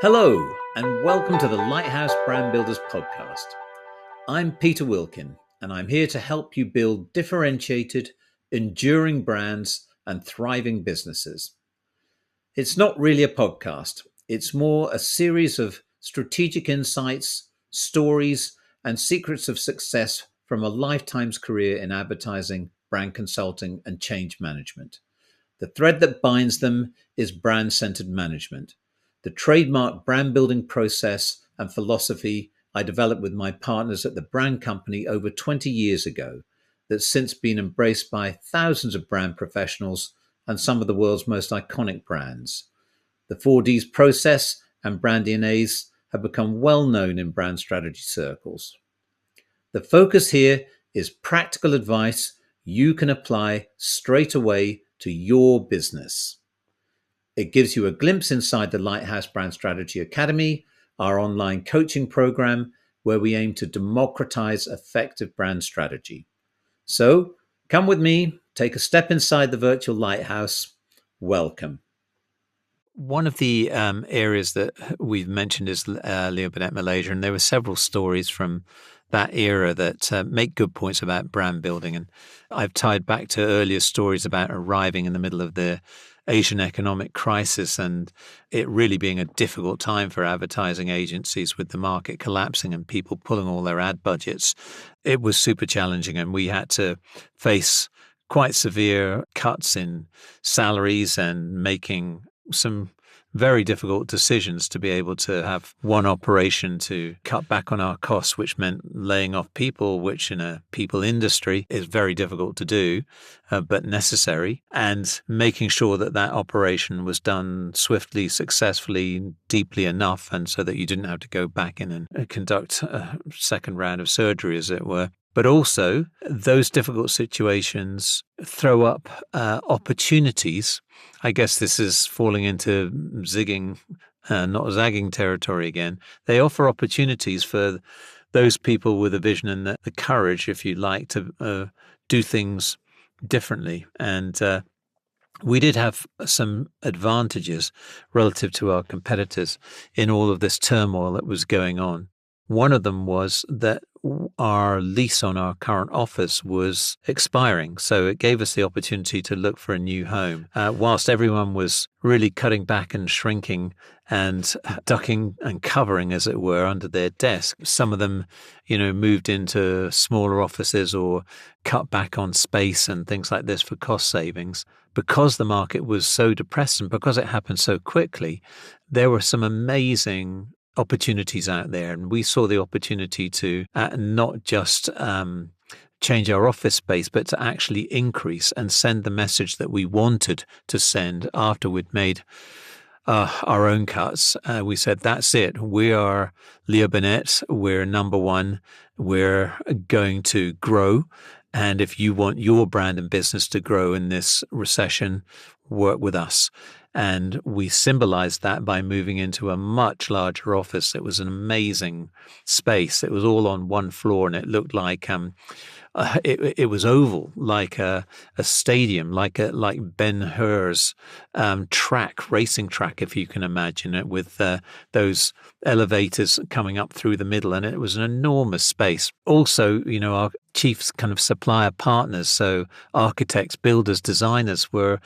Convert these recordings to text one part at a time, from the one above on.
Hello, and welcome to the Lighthouse Brand Builders podcast. I'm Peter Wilkin, and I'm here to help you build differentiated, enduring brands and thriving businesses. It's not really a podcast, it's more a series of strategic insights, stories, and secrets of success from a lifetime's career in advertising, brand consulting, and change management. The thread that binds them is brand-centered management, the trademark brand building process and philosophy I developed with my partners at the brand company over 20 years ago that's since been embraced by thousands of brand professionals and some of the world's most iconic brands. The 4Ds process and brand DNAs have become well known in brand strategy circles. The focus here is practical advice you can apply straight away to your business. It gives you a glimpse inside the Lighthouse Brand Strategy Academy, our online coaching program, where we aim to democratize effective brand strategy. So come with me, take a step inside the virtual lighthouse. Welcome. One of the areas that we've mentioned is Leo Burnett Malaysia, and there were several stories from that era that make good points about brand building. And I've tied back to earlier stories about arriving in the middle of the Asian economic crisis and it really being a difficult time for advertising agencies with the market collapsing and people pulling all their ad budgets. It was super challenging, and we had to face quite severe cuts in salaries and making some very difficult decisions to be able to have one operation to cut back on our costs, which meant laying off people, which in a people industry is very difficult to do, but necessary, and making sure that that operation was done swiftly, successfully, deeply enough, and so that you didn't have to go back in and conduct a second round of surgery, as it were. But also, those difficult situations throw up opportunities. I guess this is falling into zigging, not zagging territory again. They offer opportunities for those people with a vision and the courage, if you like, to do things differently. And we did have some advantages relative to our competitors in all of this turmoil that was going on. One of them was that our lease on our current office was expiring. So it gave us the opportunity to look for a new home. Whilst everyone was really cutting back and shrinking and ducking and covering, as it were, under their desk, some of them, moved into smaller offices or cut back on space and things like this for cost savings. Because the market was so depressed and because it happened so quickly, there were some amazing opportunities out there, and we saw the opportunity to not just change our office space, but to actually increase and send the message that we wanted to send after we'd made our own cuts. We said, that's it. We are Leo Burnett. We're number one. We're going to grow. And if you want your brand and business to grow in this recession, work with us. And we symbolized that by moving into a much larger office. It was an amazing space. It was all on one floor, and it looked like it was oval, like a stadium, like Ben-Hur's racing track, if you can imagine it, with those elevators coming up through the middle. And it was an enormous space. Also, our chief kind of supplier partners, so architects, builders, designers, were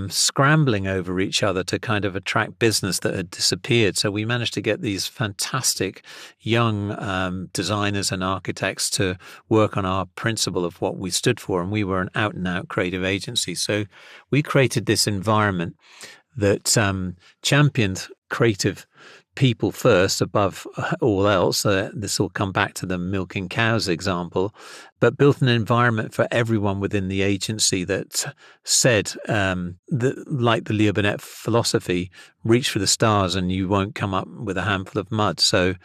scrambling over each other to kind of attract business that had disappeared. So we managed to get these fantastic young designers and architects to work on our principle of what we stood for. And we were an out-and-out creative agency. So we created this environment that championed creative people first above all else. This will come back to the milking cows example, but built an environment for everyone within the agency that said, like the Leo Burnett philosophy, reach for the stars and you won't come up with a handful of mud. So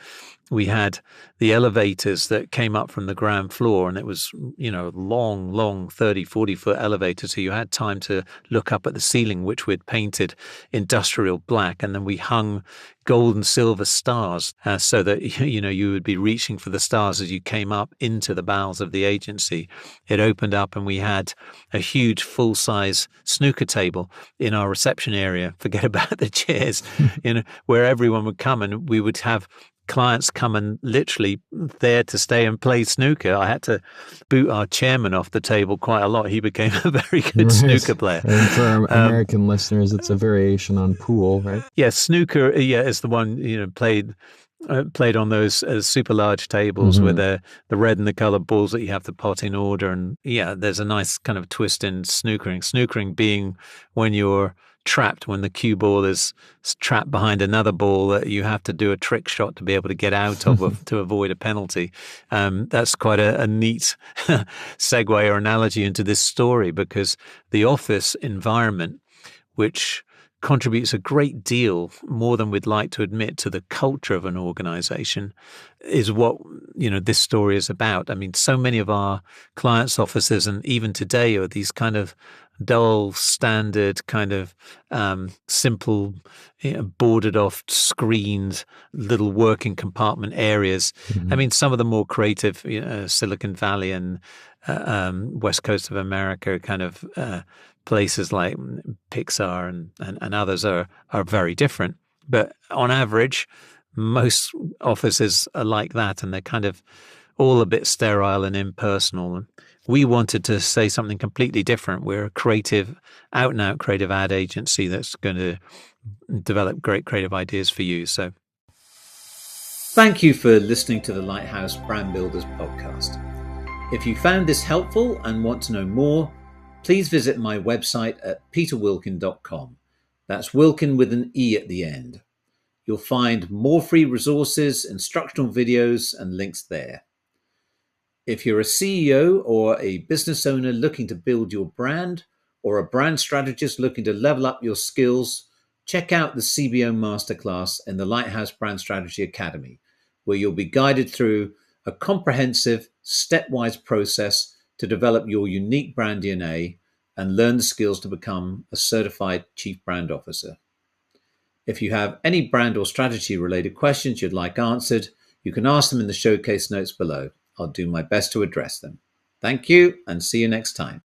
we had the elevators that came up from the ground floor, and it was, long 30, 40-foot elevator. So you had time to look up at the ceiling, which we'd painted industrial black. And then we hung gold and silver stars so that, you would be reaching for the stars as you came up into the bowels of the agency. It opened up and we had a huge full-size snooker table in our reception area. Forget about the chairs, where everyone would come, and we would have clients come and literally there to stay and play snooker. I had to boot our chairman off the table quite a lot. He became a very good snooker player. And for our American listeners, it's a variation on pool, right? Yeah, snooker, is the one, played on those super large tables with the red and the colored balls that you have to pot in order. And there's a nice kind of twist in snookering. Snookering being when you're trapped, when the cue ball is trapped behind another ball that you have to do a trick shot to be able to get out of to avoid a penalty. That's quite a neat segue or analogy into this story, because the office environment, which contributes a great deal, more than we'd like to admit, to the culture of an organization, is what this story is about. I mean, so many of our clients' offices, and even today, are these kind of dull, standard, kind of simple, boarded off, screened little working compartment areas. I mean, some of the more creative, Silicon Valley and West Coast of America kind of places like Pixar and others are very different. But on average, most offices are like that, and they're kind of all a bit sterile and impersonal. And we wanted to say something completely different. We're a creative, out-and-out creative ad agency that's going to develop great creative ideas for you. So thank you for listening to the Lighthouse Brand Builders podcast. If you found this helpful and want to know more, please visit my website at peterwilkin.com. That's Wilkin with an E at the end. You'll find more free resources, instructional videos, and links there. If you're a CEO or a business owner looking to build your brand, or a brand strategist looking to level up your skills, check out the CBO Masterclass in the Lighthouse Brand Strategy Academy, where you'll be guided through a comprehensive, stepwise process to develop your unique brand DNA and learn the skills to become a certified Chief Brand Officer. If you have any brand or strategy related questions you'd like answered, you can ask them in the showcase notes below. I'll do my best to address them. Thank you, and see you next time.